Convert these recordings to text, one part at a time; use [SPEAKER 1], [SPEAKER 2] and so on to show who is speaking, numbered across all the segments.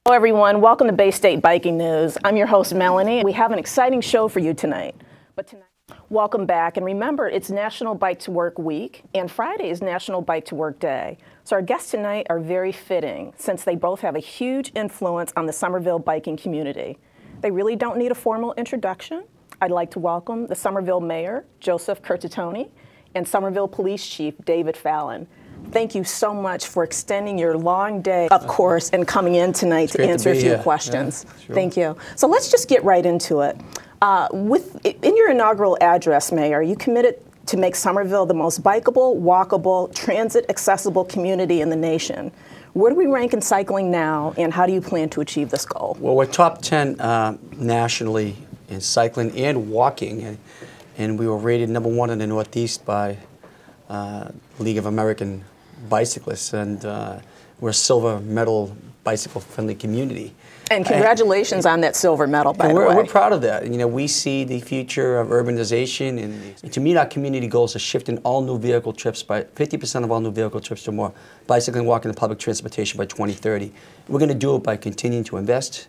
[SPEAKER 1] Hello everyone, welcome to Bay State Biking News. I'm your host Melanie. We have an exciting show for you tonight. Welcome back, and remember it's National Bike to Work Week and Friday is National Bike to Work Day. So our guests tonight are very fitting since they both have a huge influence on the Somerville biking community. They really don't need a formal introduction. I'd like to welcome the Somerville Mayor, Joseph Curtatone, and Somerville Police Chief, Chief Fallon. Thank you so much for extending your long day, of course, and coming in tonight to answer a few questions. Yeah, sure. Thank you. So let's just get right into it. In your inaugural address, Mayor, you committed to make Somerville the most bikeable, walkable, transit-accessible community in the nation. Where do we rank in cycling now, and how do you plan to achieve this goal?
[SPEAKER 2] Well, we're top 10 nationally in cycling and walking, and we were rated #1 in the Northeast by League of American Bicyclists, and we're a silver medal bicycle-friendly community.
[SPEAKER 1] And congratulations on that silver medal, by the way.
[SPEAKER 2] We're proud of that. You know, we see the future of urbanization, and to meet our community goals of shifting all new vehicle trips by 50% of all new vehicle trips to more bicycling, walking, and public transportation by 2030. We're going to do it by continuing to invest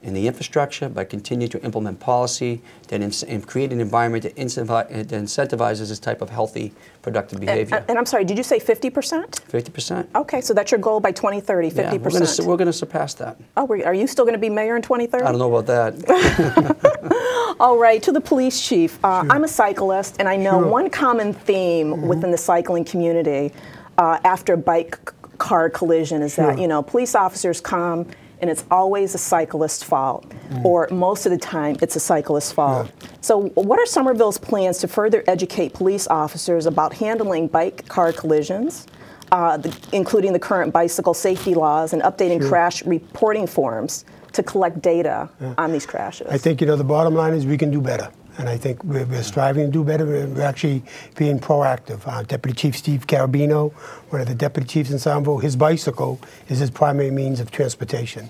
[SPEAKER 2] in the infrastructure, by continuing to implement policy and create an environment that incentivizes this type of healthy, productive behavior.
[SPEAKER 1] And I'm sorry, did you say 50%?
[SPEAKER 2] 50%.
[SPEAKER 1] Okay, so that's your goal by 2030, 50%.
[SPEAKER 2] Yeah, we're going to surpass that.
[SPEAKER 1] Oh, are you still going to be mayor in 2030?
[SPEAKER 2] I don't know about that.
[SPEAKER 1] All right, to the police chief. Sure. I'm a cyclist, and I know one common theme within the cycling community after a bike-car collision is that, you know, police officers come and it's always a cyclist's fault, or most of the time it's a cyclist's fault. So what are Somerville's plans to further educate police officers about handling bike-car collisions, including the current bicycle safety laws and updating crash reporting forms to collect data on these crashes?
[SPEAKER 3] I think, you know, the bottom line is we can do better. And I think we're striving to do better. We're actually being proactive. Deputy Chief Steve Carabino, one of the deputy chiefs in Somerville, his bicycle is his primary means of transportation.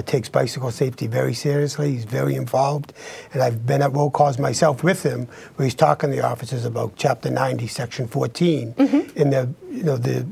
[SPEAKER 3] Takes bicycle safety very seriously. He's very involved. And I've been at roll calls myself with him where he's talking to the officers about Chapter 90, Section 14, and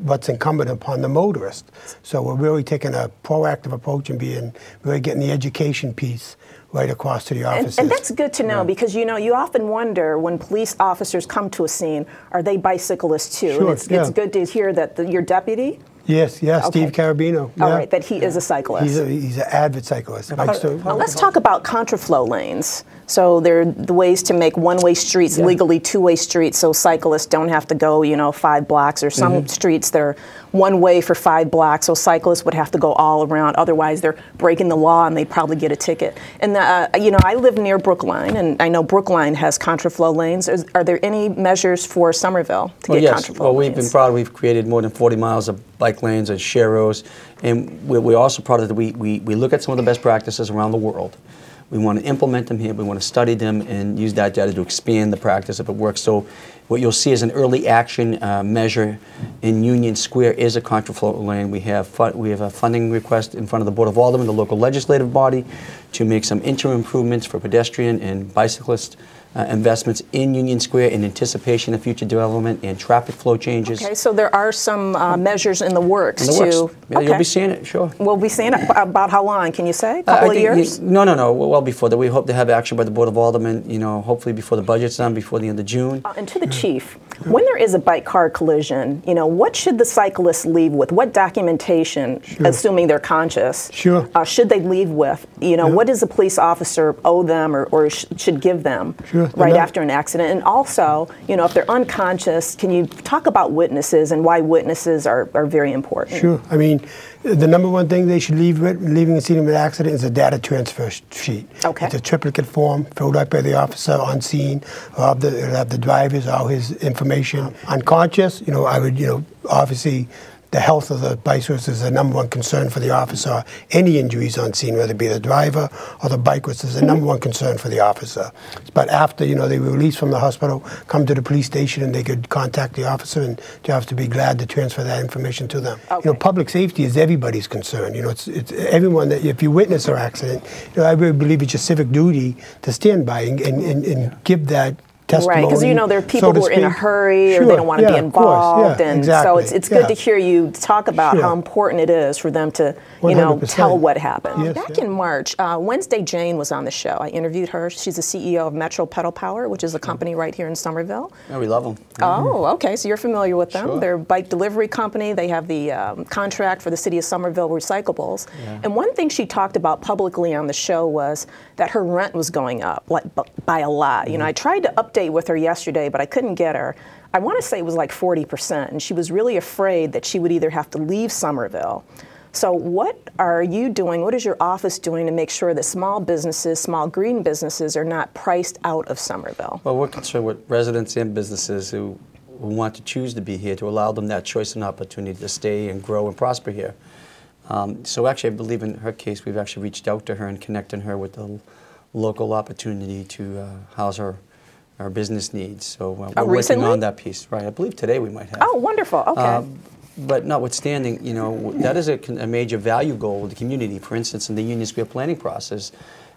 [SPEAKER 3] what's incumbent upon the motorist. So we're really taking a proactive approach and really getting the education piece right across to the officers.
[SPEAKER 1] And that's good to know because, you know, you often wonder when police officers come to a scene, are they bicyclists too?
[SPEAKER 3] Sure,
[SPEAKER 1] and it's good to hear that your deputy?
[SPEAKER 3] Yes, Steve Carabino.
[SPEAKER 1] All right, that he is a cyclist.
[SPEAKER 3] He's an avid cyclist.
[SPEAKER 1] Now let's talk about contraflow lanes. So there are the ways to make one-way streets legally two-way streets so cyclists don't have to go, you know, 5 blocks, or some streets they're one way for 5 blocks, so cyclists would have to go all around. Otherwise, they're breaking the law and they probably get a ticket. And, you know, I live near Brookline, and I know Brookline has contraflow lanes. Are there any measures for Somerville to get contraflow lanes?
[SPEAKER 2] Well, we've been proud. We've created more than 40 miles of bike lanes and share roads, and we're also proud that we look at some of the best practices around the world. We want to implement them here. We want to study them and use that data to expand the practice if it works. So what you'll see is an early action measure in Union Square is a contraflow lane. We have a funding request in front of the Board of Aldermen, the local legislative body, to make some interim improvements for pedestrian and bicyclist investments in Union Square in anticipation of future development and traffic flow changes.
[SPEAKER 1] Okay, so there are some measures in the works.
[SPEAKER 2] Yeah, you'll be seeing it, sure.
[SPEAKER 1] We'll be seeing it about how long? Can you say? A couple of years?
[SPEAKER 2] No, well before that. We hope to have action by the Board of Aldermen, you know, hopefully before the budget's done, before the end of June.
[SPEAKER 1] And to the chief, when there is a bike-car collision, you know, what should the cyclists leave with? What documentation, assuming they're conscious, should they leave with? You know, what does a police officer owe them or should give them right after an accident? And also, you know, if they're unconscious, can you talk about witnesses and why witnesses are very important?
[SPEAKER 3] Sure. I mean, the #1 thing they should leave with, leaving a scene of an accident, is a data transfer sheet. Okay. It's a triplicate form filled out by the officer on scene. It'll have the driver's, all his information. Unconscious, you know, I would, you know, obviously the health of the bicyclist is the #1 concern for the officer. Any injuries on scene, whether it be the driver or the bicyclist, is the #1 concern for the officer. But after, you know, they were released from the hospital, come to the police station, and they could contact the officer, and the officer would be glad to transfer that information to them. Okay. You know, public safety is everybody's concern. You know, it's everyone that, if you witness an accident, you know, I really believe it's your civic duty to stand by and give that testimony.
[SPEAKER 1] Right, because you know there are people who are in a hurry or they don't want to be involved, and
[SPEAKER 3] exactly.
[SPEAKER 1] so it's good to hear you talk about how important it is for them to, you know,
[SPEAKER 3] 100%.
[SPEAKER 1] tell what happened.
[SPEAKER 3] Yes,
[SPEAKER 1] Back in March, Wednesday Jane was on the show. I interviewed her. She's the CEO of Metro Pedal Power, which is a company right here in Somerville.
[SPEAKER 2] Yeah, we love them.
[SPEAKER 1] Oh, okay, so you're familiar with them.
[SPEAKER 2] Sure.
[SPEAKER 1] They're a bike delivery company. They have the contract for the city of Somerville recyclables. Yeah. And one thing she talked about publicly on the show was that her rent was going up like by a lot. You know, I tried to update with her yesterday, but I couldn't get her. I want to say it was like 40%, and she was really afraid that she would either have to leave Somerville. So what are you doing, what is your office doing to make sure that small businesses, small green businesses are not priced out of Somerville?
[SPEAKER 2] Well, we're concerned with residents and businesses who want to choose to be here, to allow them that choice and opportunity to stay and grow and prosper here. So actually, I believe in her case, we've actually reached out to her and connected her with the local opportunity to house her business needs. So we're working on that piece. Right, I believe today we might have.
[SPEAKER 1] Oh, wonderful, okay.
[SPEAKER 2] But notwithstanding, you know, that is a major value goal of the community. For instance, in the Union Square planning process,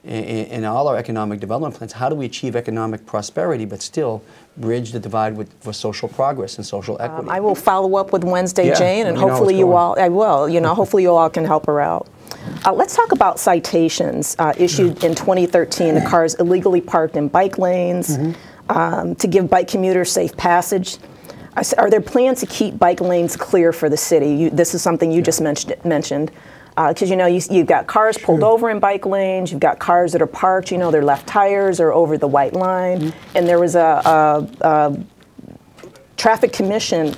[SPEAKER 2] in all our economic development plans, how do we achieve economic prosperity but still bridge the divide for social progress and social equity?
[SPEAKER 1] I will follow up with Wednesday Jane, and hopefully you all, I will, you know, hopefully you all can help her out. Let's talk about citations issued in 2013 to cars illegally parked in bike lanes, to give bike commuters safe passage. Are there plans to keep bike lanes clear for the city? This is something you just mentioned. Because, you know, you've got cars pulled over in bike lanes, you've got cars that are parked, you know, their left tires are over the white line, and there was a traffic commission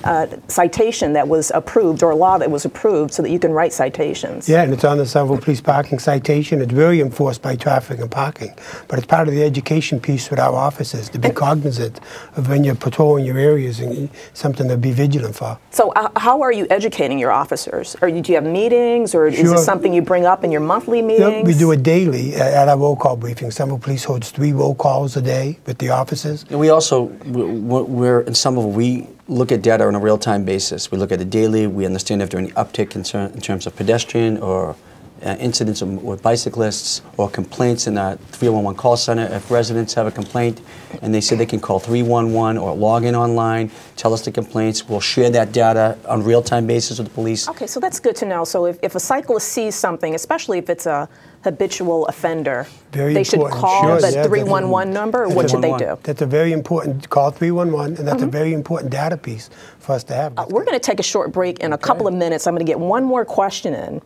[SPEAKER 1] citation that was approved, or a law that was approved, so that you can write citations.
[SPEAKER 3] Yeah, and it's on the Somerville Police Parking Citation. It's very enforced by traffic and parking, but it's part of the education piece with our officers to be cognizant of when you're patrolling your areas and something to be vigilant for.
[SPEAKER 1] So how are you educating your officers? Do you have meetings, or is this something you bring up in your monthly meetings?
[SPEAKER 3] Yep, we do it daily at our roll call briefing. Somerville Police holds 3 roll calls a day with the officers.
[SPEAKER 2] And we also, we're in Somerville, we look at data on a real-time basis. We look at it daily. We understand if there are any uptick in terms of pedestrian or incidents with bicyclists or complaints in our 311 call center. If residents have a complaint and they say they can call 311 or log in online, tell us the complaints, we'll share that data on a real-time basis with the police.
[SPEAKER 1] Okay, so that's good to know. So if a cyclist sees something, especially if it's a habitual offender, they should call the 311 number, or what should they do?
[SPEAKER 3] That's a very important, call 311, and that's a very important data piece for us to have.
[SPEAKER 1] We're going to take a short break. In a couple of minutes, I'm going to get one more question in.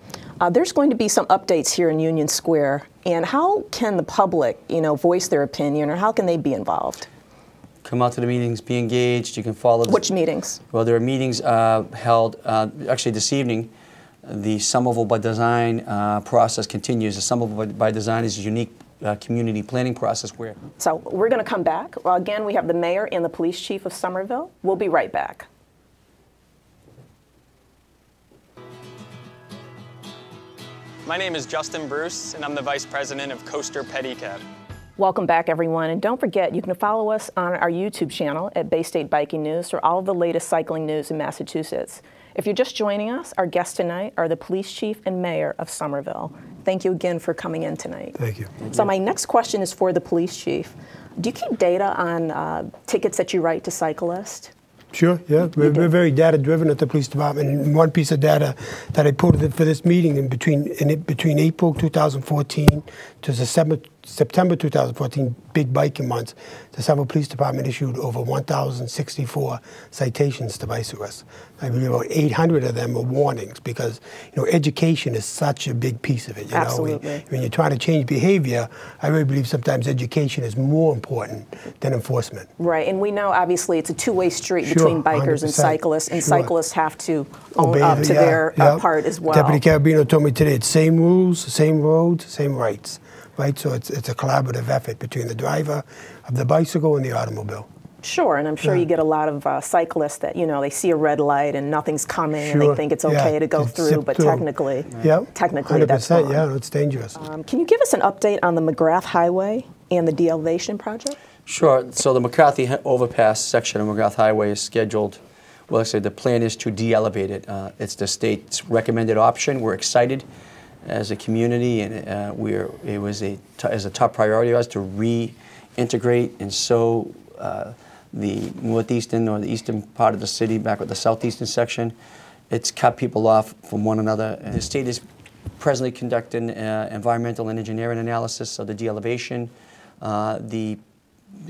[SPEAKER 1] There's going to be some updates here in Union Square, and how can the public, you know, voice their opinion, or how can they be involved?
[SPEAKER 2] Come out to the meetings, be engaged. You can follow.
[SPEAKER 1] Which meetings?
[SPEAKER 2] Well, there are meetings held actually this evening. The Somerville by Design process continues. The Somerville by Design is a unique community planning process where. So
[SPEAKER 1] we're going to come back. Well, again, we have the mayor and the police chief of Somerville. We'll be right back.
[SPEAKER 4] My name is Justin Bruce, and I'm the Vice President of Coaster Pedicab.
[SPEAKER 1] Welcome back, everyone, and don't forget, you can follow us on our YouTube channel at Bay State Biking News for all of the latest cycling news in Massachusetts. If you're just joining us, our guests tonight are the police chief and mayor of Somerville. Thank you again for coming in tonight.
[SPEAKER 3] Thank you.
[SPEAKER 1] So my next question is for the police chief. Do you keep data on tickets that you write to cyclists?
[SPEAKER 3] Sure, yeah. We're very data-driven at the police department. And one piece of data that I pulled for this meeting in between April 2014 to September 2014, big biking months, the Somerville Police Department issued over 1,064 citations to bicyclists. I believe about 800 of them were warnings because, you know, education is such a big piece of it. You
[SPEAKER 1] Absolutely.
[SPEAKER 3] know, when you're trying to change behavior, I really believe sometimes education is more important than enforcement.
[SPEAKER 1] Right, and we know obviously it's a two-way street between bikers
[SPEAKER 3] 100%.
[SPEAKER 1] and cyclists, and cyclists have to own up to their part as well.
[SPEAKER 3] Deputy Carabino told me today it's same rules, same roads, same rights. Right, so it's a collaborative effort between the driver of the bicycle and the automobile.
[SPEAKER 1] Sure, and I'm sure you get a lot of cyclists that, you know, they see a red light and nothing's coming and they think it's okay to go through, but technically, that's wrong.
[SPEAKER 3] Yeah, it's dangerous.
[SPEAKER 1] Can you give us an update on the McGrath Highway and the de-elevation project?
[SPEAKER 2] Sure. So the McCarthy overpass section of McGrath Highway is scheduled. Well, actually, the plan is to de-elevate it. It's the state's recommended option. We're excited as a community, and it was as a top priority of ours to reintegrate and so the northeastern or the eastern part of the city back with the southeastern section. It's cut people off from one another. And the state is presently conducting environmental and engineering analysis of the de-elevation. The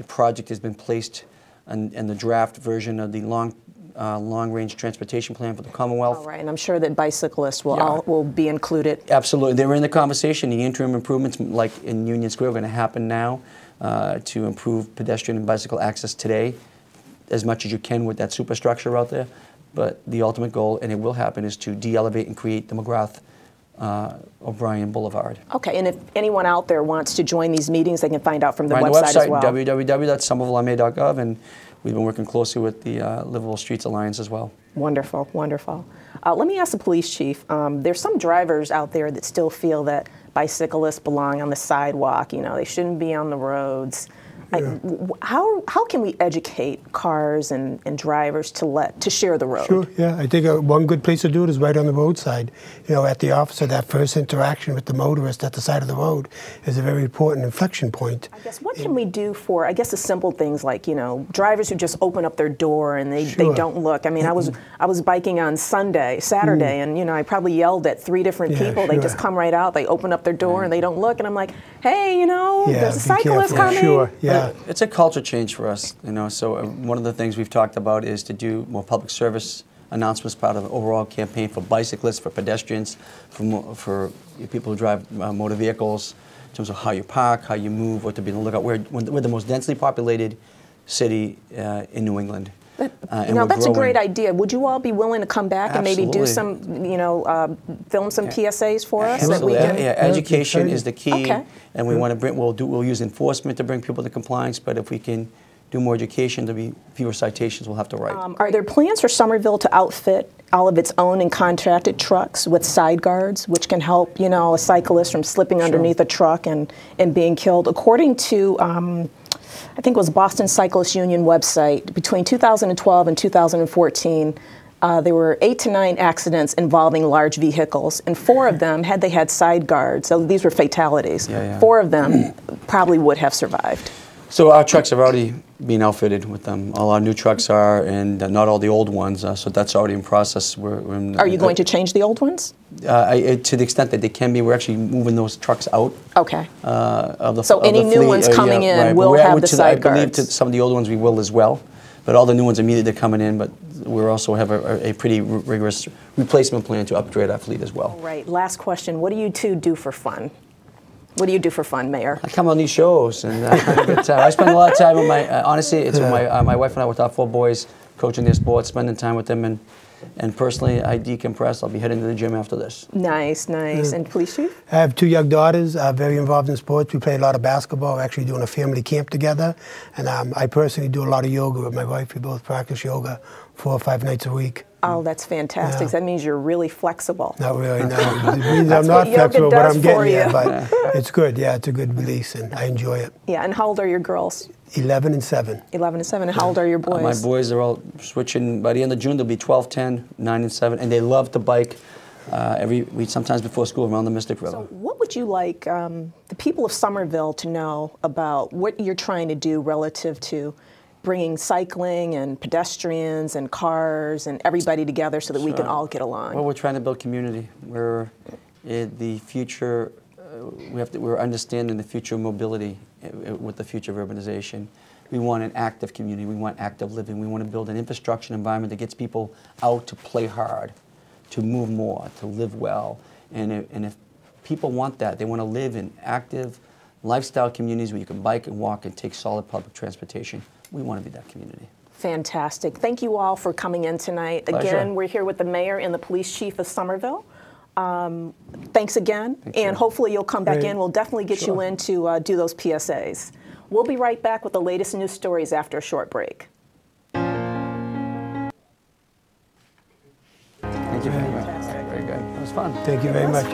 [SPEAKER 2] project has been placed in the draft version of the long-range transportation plan for the Commonwealth.
[SPEAKER 1] All right, and I'm sure that bicyclists will be included.
[SPEAKER 2] Absolutely, they were in the conversation. The interim improvements, like in Union Square, are going to happen now to improve pedestrian and bicycle access today, as much as you can with that superstructure out there. But the ultimate goal, and it will happen, is to de-elevate and create the McGrath-O'Brien Boulevard.
[SPEAKER 1] Okay, and if anyone out there wants to join these meetings, they can find out from the website as well.
[SPEAKER 2] www.somervillema.gov, and we've been working closely with the Livable Streets Alliance as well.
[SPEAKER 1] Wonderful, wonderful. Let me ask the police chief, there's some drivers out there that still feel that bicyclists belong on the sidewalk, you know, they shouldn't be on the roads. Yeah. How can we educate cars and drivers to share the road?
[SPEAKER 3] Sure, yeah. I think one good place to do it is right on the roadside. You know, at the officer, that first interaction with the motorist at the side of the road is a very important inflection point.
[SPEAKER 1] I guess what can we do for, I guess, the simple things like, you know, drivers who just open up their door and they don't look. I mean, I was biking on Saturday, and, you know, I probably yelled at 3 different people. They just come right out, they open up their door and they don't look. And I'm like, hey, you know, there's a cyclist coming.
[SPEAKER 3] Sure, yeah.
[SPEAKER 2] It's a culture change for us, you know. So one of the things we've talked about is to do more public service announcements, part of the overall campaign for bicyclists, for pedestrians, for people who drive motor vehicles, in terms of how you park, how you move, what to be on the lookout. We're the most densely populated city in New England.
[SPEAKER 1] Now that's a great idea. Would you all be willing to come back and maybe do some, you know, film some PSAs for us?
[SPEAKER 2] Absolutely. That we can... Education is the key, and we want to bring. We'll use enforcement to bring people to compliance. But if we can do more education, there'll be fewer citations we'll have to write.
[SPEAKER 1] Are there plans for Somerville to outfit all of its own and contracted trucks with side guards, which can help, you know, a cyclist from slipping underneath a truck and being killed? According to I think it was Boston Cyclist Union website, between 2012 and 2014, there were 8 to 9 accidents involving large vehicles, and 4 of them, had they had side guards, so these were fatalities, 4 of them probably would have survived.
[SPEAKER 2] So our trucks have already been outfitted with them. All our new trucks are, and not all the old ones, so that's already in process.
[SPEAKER 1] Are you going to change the old ones?
[SPEAKER 2] To the extent that they can be, we're actually moving those trucks out.
[SPEAKER 1] Okay. So any new ones coming in will have the side guards?
[SPEAKER 2] I believe to some of the old ones we will as well, but all the new ones immediately coming in, but we also have a pretty rigorous replacement plan to upgrade our fleet as well.
[SPEAKER 1] All right, last question. What do you two do for fun? What do you do for fun, Mayor?
[SPEAKER 2] I come on these shows and have a good time. I spend a lot of time with honestly, it's with my wife and I with our 4 boys, coaching their sports, spending time with them, and personally, I decompress. I'll be heading to the gym after this.
[SPEAKER 1] Nice, nice. And police chief?
[SPEAKER 3] I have 2 young daughters, very involved in sports. We play a lot of basketball. We're actually doing a family camp together. And I personally do a lot of yoga with my wife. We both practice yoga 4 or 5 nights a week.
[SPEAKER 1] Oh, that's fantastic. That means you're really flexible.
[SPEAKER 3] Not really, no. It means I'm not flexible, but I'm getting there. But it's good, yeah, it's a good release, and I enjoy it.
[SPEAKER 1] Yeah, and how old are your girls?
[SPEAKER 3] 11 and 7.
[SPEAKER 1] 11 and 7. And how old are your boys?
[SPEAKER 2] My boys are all switching. By the end of June, they'll be 12, 10, 9, and 7, and they love to bike every week, sometimes before school, around the Mystic River.
[SPEAKER 1] So what would you like the people of Somerville to know about what you're trying to do relative to bringing cycling and pedestrians and cars and everybody together so that we can all get along?
[SPEAKER 2] Well, we're trying to build community. We're the future. We're understanding the future of mobility with the future of urbanization. We want an active community. We want active living. We want to build an infrastructure environment that gets people out to play hard, to move more, to live well. And if people want that, they want to live in active lifestyle communities where you can bike and walk and take solid public transportation. We want to be that community.
[SPEAKER 1] Fantastic. Thank you all for coming in tonight.
[SPEAKER 2] Pleasure.
[SPEAKER 1] Again, we're here with the mayor and the police chief of Somerville. Thanks again, and hopefully you'll come back in. We'll definitely get you in to do those PSAs. We'll be right back with the latest news stories after a short break.
[SPEAKER 2] Thank you very much. Very good. It was fun.
[SPEAKER 3] Thank you very much.